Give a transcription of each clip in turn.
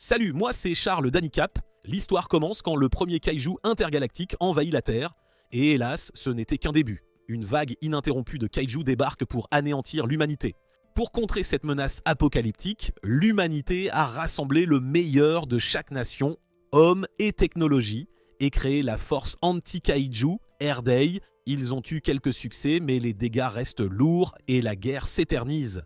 Salut, moi c'est Charles d'Anicap. L'histoire commence quand le premier kaiju intergalactique envahit la Terre. Et hélas, ce n'était qu'un début. Une vague ininterrompue de kaiju débarque pour anéantir l'humanité. Pour contrer cette menace apocalyptique, l'humanité a rassemblé le meilleur de chaque nation, hommes et technologie, et créé la force anti-kaiju, Air Day. Ils ont eu quelques succès, mais les dégâts restent lourds et la guerre s'éternise.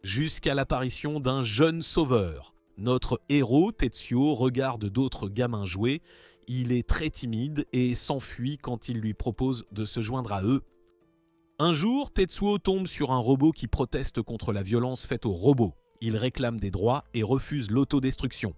Jusqu'à l'apparition d'un jeune sauveur. Notre héros, Tetsuo, regarde d'autres gamins jouer. Il est très timide et s'enfuit quand ils lui proposent de se joindre à eux. Un jour, Tetsuo tombe sur un robot qui proteste contre la violence faite aux robots. Il réclame des droits et refuse l'autodestruction.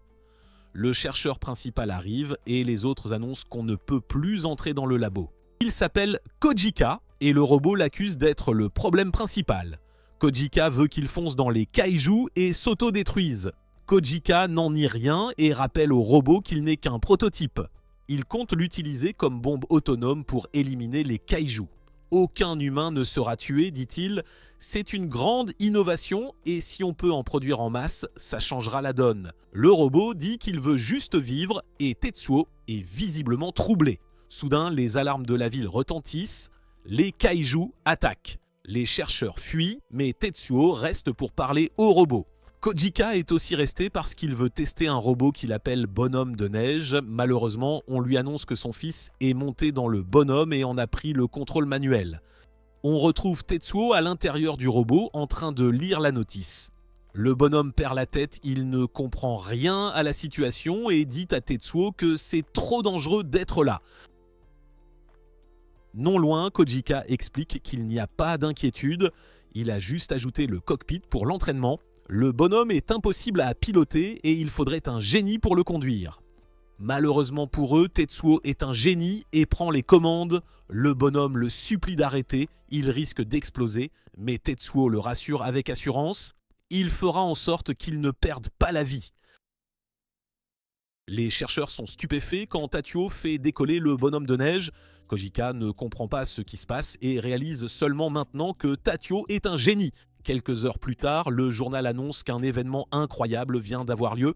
Le chercheur principal arrive et les autres annoncent qu'on ne peut plus entrer dans le labo. Il s'appelle Kojika et le robot l'accuse d'être le problème principal. Kojika veut qu'il fonce dans les kaiju et s'autodétruise. Kojika n'en nie rien et rappelle au robot qu'il n'est qu'un prototype. Il compte l'utiliser comme bombe autonome pour éliminer les kaiju. Aucun humain ne sera tué, dit-il. C'est une grande innovation et si on peut en produire en masse, ça changera la donne. Le robot dit qu'il veut juste vivre et Tetsuo est visiblement troublé. Soudain, les alarmes de la ville retentissent. Les kaiju attaquent. Les chercheurs fuient, mais Tetsuo reste pour parler au robot. Kojika est aussi resté parce qu'il veut tester un robot qu'il appelle Bonhomme de Neige. Malheureusement, on lui annonce que son fils est monté dans le bonhomme et en a pris le contrôle manuel. On retrouve Tetsuo à l'intérieur du robot en train de lire la notice. Le bonhomme perd la tête, il ne comprend rien à la situation et dit à Tetsuo que c'est trop dangereux d'être là. Non loin, Kojika explique qu'il n'y a pas d'inquiétude. Il a juste ajouté le cockpit pour l'entraînement. Le bonhomme est impossible à piloter et il faudrait un génie pour le conduire. Malheureusement pour eux, Tetsuo est un génie et prend les commandes. Le bonhomme le supplie d'arrêter, il risque d'exploser, mais Tetsuo le rassure avec assurance. Il fera en sorte qu'il ne perde pas la vie. Les chercheurs sont stupéfaits quand Tetsuo fait décoller le bonhomme de neige. Kojika ne comprend pas ce qui se passe et réalise seulement maintenant que Tetsuo est un génie. Quelques heures plus tard, le journal annonce qu'un événement incroyable vient d'avoir lieu.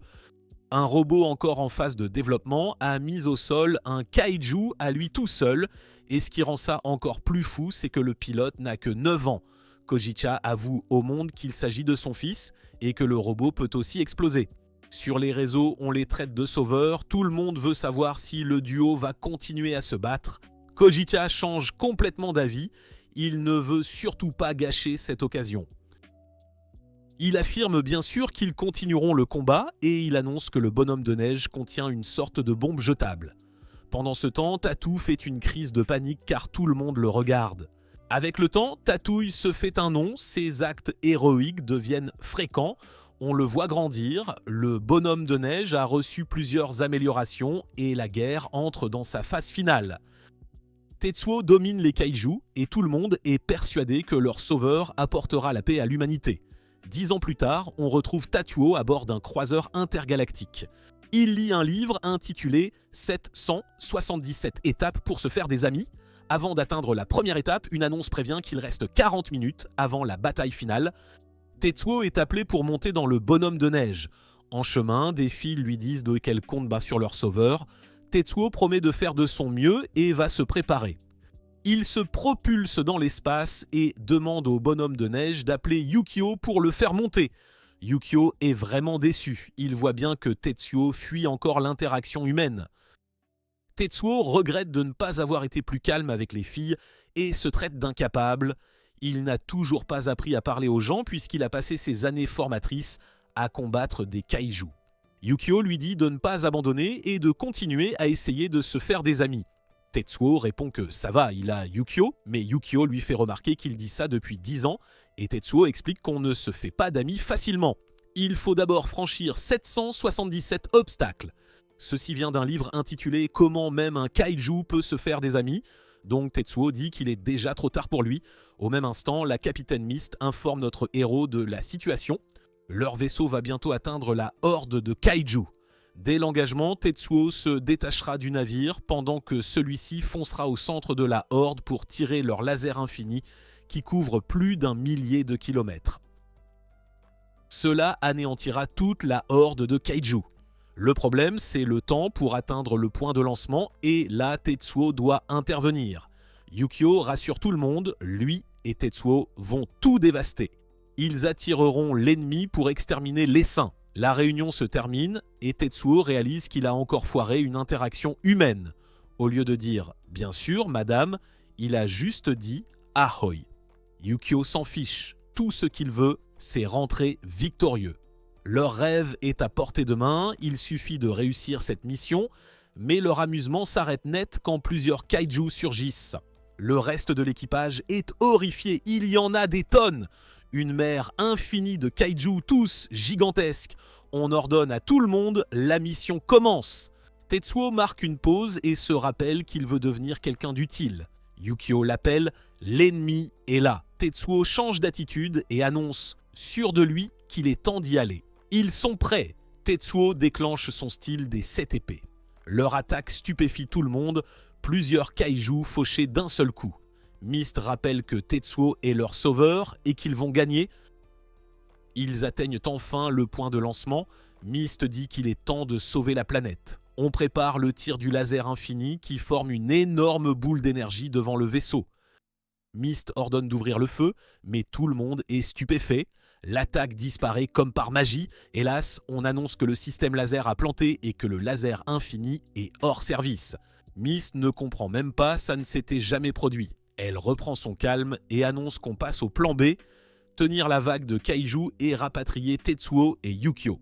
Un robot encore en phase de développement a mis au sol un kaiju à lui tout seul. Et ce qui rend ça encore plus fou, c'est que le pilote n'a que 9 ans. Kojika avoue au monde qu'il s'agit de son fils et que le robot peut aussi exploser. Sur les réseaux, on les traite de sauveurs. Tout le monde veut savoir si le duo va continuer à se battre. Kojika change complètement d'avis. Il ne veut surtout pas gâcher cette occasion. Il affirme bien sûr qu'ils continueront le combat et il annonce que le bonhomme de neige contient une sorte de bombe jetable. Pendant ce temps, Tatou fait une crise de panique car tout le monde le regarde. Avec le temps, Tatouille se fait un nom, ses actes héroïques deviennent fréquents, on le voit grandir, le bonhomme de neige a reçu plusieurs améliorations et la guerre entre dans sa phase finale. Tetsuo domine les kaiju et tout le monde est persuadé que leur sauveur apportera la paix à l'humanité. 10 ans plus tard, on retrouve Tetsuo à bord d'un croiseur intergalactique. Il lit un livre intitulé « 777 étapes pour se faire des amis ». Avant d'atteindre la première étape, une annonce prévient qu'il reste 40 minutes avant la bataille finale. Tetsuo est appelé pour monter dans le bonhomme de neige. En chemin, des filles lui disent de qu'elles comptent sur leur sauveur. Tetsuo promet de faire de son mieux et va se préparer. Il se propulse dans l'espace et demande au bonhomme de neige d'appeler Yukio pour le faire monter. Yukio est vraiment déçu. Il voit bien que Tetsuo fuit encore l'interaction humaine. Tetsuo regrette de ne pas avoir été plus calme avec les filles et se traite d'incapable. Il n'a toujours pas appris à parler aux gens puisqu'il a passé ses années formatrices à combattre des kaiju. Yukio lui dit de ne pas abandonner et de continuer à essayer de se faire des amis. Tetsuo répond que ça va, il a Yukio, mais Yukio lui fait remarquer qu'il dit ça depuis 10 ans et Tetsuo explique qu'on ne se fait pas d'amis facilement. Il faut d'abord franchir 777 obstacles. Ceci vient d'un livre intitulé « Comment même un kaiju peut se faire des amis ». Donc Tetsuo dit qu'il est déjà trop tard pour lui. Au même instant, la capitaine Mist informe notre héros de la situation. Leur vaisseau va bientôt atteindre la horde de kaiju. Dès l'engagement, Tetsuo se détachera du navire pendant que celui-ci foncera au centre de la horde pour tirer leur laser infini qui couvre plus d'1 millier de kilomètres. Cela anéantira toute la horde de kaiju. Le problème, c'est le temps pour atteindre le point de lancement et là, Tetsuo doit intervenir. Yukio rassure tout le monde, lui et Tetsuo vont tout dévaster. Ils attireront l'ennemi pour exterminer l'essaim. La réunion se termine et Tetsuo réalise qu'il a encore foiré une interaction humaine. Au lieu de dire « Bien sûr, madame », il a juste dit « Ahoy ». Yukio s'en fiche, tout ce qu'il veut, c'est rentrer victorieux. Leur rêve est à portée de main, il suffit de réussir cette mission, mais leur amusement s'arrête net quand plusieurs kaiju surgissent. Le reste de l'équipage est horrifié, il y en a des tonnes. Une mer infinie de kaiju, tous gigantesques. On ordonne à tout le monde, la mission commence. Tetsuo marque une pause et se rappelle qu'il veut devenir quelqu'un d'utile. Yukio l'appelle, l'ennemi est là. Tetsuo change d'attitude et annonce, sûr de lui, qu'il est temps d'y aller. Ils sont prêts. Tetsuo déclenche son style des 7 épées. Leur attaque stupéfie tout le monde, plusieurs kaiju fauchés d'un seul coup. Myst rappelle que Tetsuo est leur sauveur et qu'ils vont gagner. Ils atteignent enfin le point de lancement. Myst dit qu'il est temps de sauver la planète. On prépare le tir du laser infini qui forme une énorme boule d'énergie devant le vaisseau. Myst ordonne d'ouvrir le feu, mais tout le monde est stupéfait. L'attaque disparaît comme par magie. Hélas, on annonce que le système laser a planté et que le laser infini est hors service. Myst ne comprend même pas, ça ne s'était jamais produit. Elle reprend son calme et annonce qu'on passe au plan B, tenir la vague de kaiju et rapatrier Tetsuo et Yukio.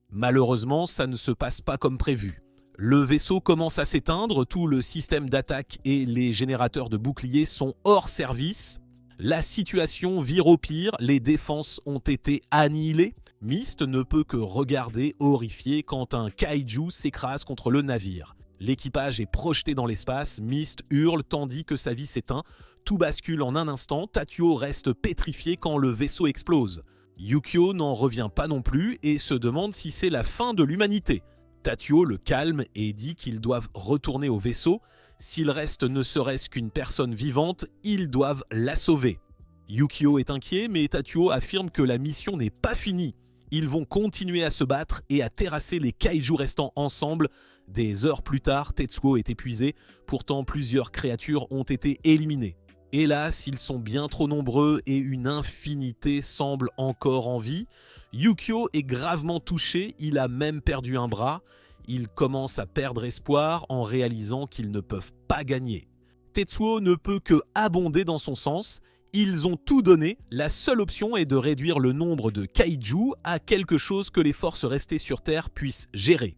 Malheureusement, ça ne se passe pas comme prévu. Le vaisseau commence à s'éteindre, tout le système d'attaque et les générateurs de boucliers sont hors service. La situation vire au pire, les défenses ont été annihilées. Myst ne peut que regarder horrifié quand un kaiju s'écrase contre le navire. L'équipage est projeté dans l'espace, Myst hurle tandis que sa vie s'éteint. Tout bascule en un instant, Tatsuo reste pétrifié quand le vaisseau explose. Yukio n'en revient pas non plus et se demande si c'est la fin de l'humanité. Tatsuo le calme et dit qu'ils doivent retourner au vaisseau. S'il reste ne serait-ce qu'une personne vivante, ils doivent la sauver. Yukio est inquiet, mais Tatsuo affirme que la mission n'est pas finie. Ils vont continuer à se battre et à terrasser les kaiju restants ensemble. Des heures plus tard, Tetsuo est épuisé, pourtant plusieurs créatures ont été éliminées. Hélas, ils sont bien trop nombreux et une infinité semble encore en vie. Yukio est gravement touché, il a même perdu un bras. Il commence à perdre espoir en réalisant qu'ils ne peuvent pas gagner. Tetsuo ne peut que abonder dans son sens. Ils ont tout donné, la seule option est de réduire le nombre de kaiju à quelque chose que les forces restées sur Terre puissent gérer.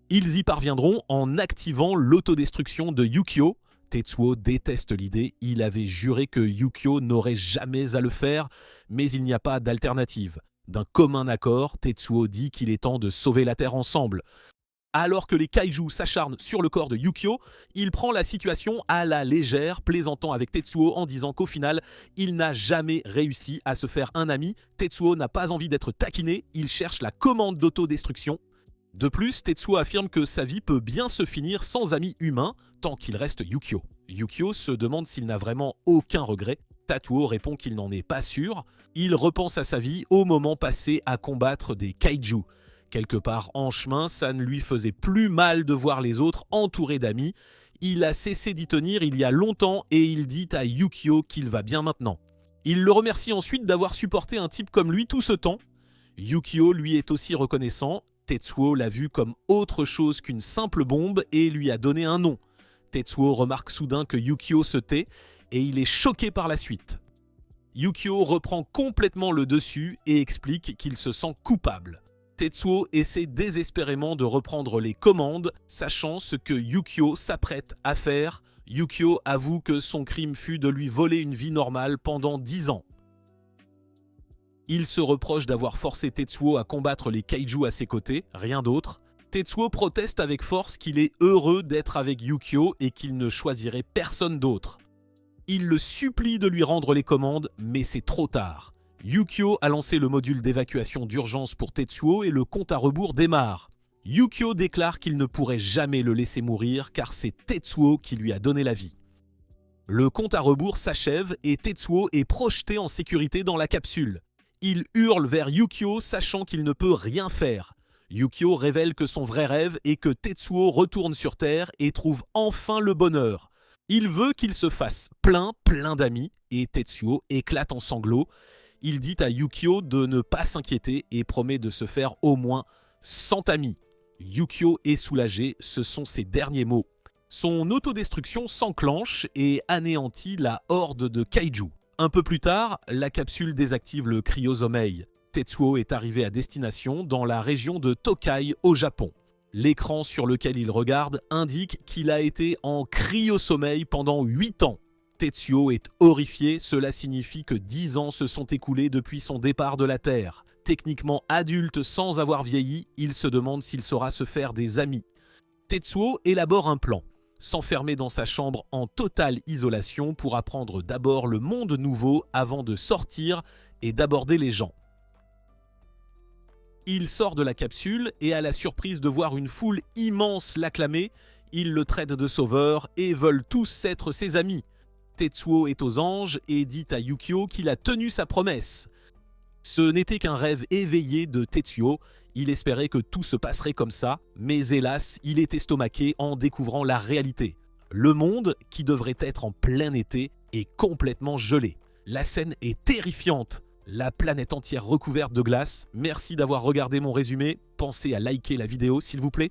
Ils y parviendront en activant l'autodestruction de Yukio. Tetsuo déteste l'idée, il avait juré que Yukio n'aurait jamais à le faire, mais il n'y a pas d'alternative. D'un commun accord, Tetsuo dit qu'il est temps de sauver la Terre ensemble. Alors que les kaiju s'acharnent sur le corps de Yukio, il prend la situation à la légère, plaisantant avec Tetsuo en disant qu'au final, il n'a jamais réussi à se faire un ami. Tetsuo n'a pas envie d'être taquiné, il cherche la commande d'autodestruction. De plus, Tetsuo affirme que sa vie peut bien se finir sans amis humains, tant qu'il reste Yukio. Yukio se demande s'il n'a vraiment aucun regret. Tatsuo répond qu'il n'en est pas sûr. Il repense à sa vie au moment passé à combattre des kaiju. Quelque part en chemin, ça ne lui faisait plus mal de voir les autres entourés d'amis. Il a cessé d'y tenir il y a longtemps et il dit à Yukio qu'il va bien maintenant. Il le remercie ensuite d'avoir supporté un type comme lui tout ce temps. Yukio lui est aussi reconnaissant. Tetsuo l'a vu comme autre chose qu'une simple bombe et lui a donné un nom. Tetsuo remarque soudain que Yukio se tait et il est choqué par la suite. Yukio reprend complètement le dessus et explique qu'il se sent coupable. Tetsuo essaie désespérément de reprendre les commandes, sachant ce que Yukio s'apprête à faire. Yukio avoue que son crime fut de lui voler une vie normale pendant 10 ans. Il se reproche d'avoir forcé Tetsuo à combattre les kaiju à ses côtés, rien d'autre. Tetsuo proteste avec force qu'il est heureux d'être avec Yukio et qu'il ne choisirait personne d'autre. Il le supplie de lui rendre les commandes, mais c'est trop tard. Yukio a lancé le module d'évacuation d'urgence pour Tetsuo et le compte à rebours démarre. Yukio déclare qu'il ne pourrait jamais le laisser mourir car c'est Tetsuo qui lui a donné la vie. Le compte à rebours s'achève et Tetsuo est projeté en sécurité dans la capsule. Il hurle vers Yukio sachant qu'il ne peut rien faire. Yukio révèle que son vrai rêve est que Tetsuo retourne sur Terre et trouve enfin le bonheur. Il veut qu'il se fasse plein d'amis et Tetsuo éclate en sanglots. Il dit à Yukio de ne pas s'inquiéter et promet de se faire au moins 100 amis. Yukio est soulagé, ce sont ses derniers mots. Son autodestruction s'enclenche et anéantit la horde de kaiju. Un peu plus tard, la capsule désactive le cryosommeil. Tetsuo est arrivé à destination dans la région de Tokai au Japon. L'écran sur lequel il regarde indique qu'il a été en cryosommeil pendant 8 ans. Tetsuo est horrifié, cela signifie que 10 ans se sont écoulés depuis son départ de la Terre. Techniquement adulte sans avoir vieilli, il se demande s'il saura se faire des amis. Tetsuo élabore un plan. S'enfermer dans sa chambre en totale isolation pour apprendre d'abord le monde nouveau avant de sortir et d'aborder les gens. Il sort de la capsule et à la surprise de voir une foule immense l'acclamer, ils le traitent de sauveur et veulent tous être ses amis. Tetsuo est aux anges et dit à Yukio qu'il a tenu sa promesse. Ce n'était qu'un rêve éveillé de Tetsuo, il espérait que tout se passerait comme ça, mais hélas, il est estomaqué en découvrant la réalité. Le monde, qui devrait être en plein été, est complètement gelé. La scène est terrifiante. La planète entière recouverte de glace. Merci d'avoir regardé mon résumé. Pensez à liker la vidéo s'il vous plaît.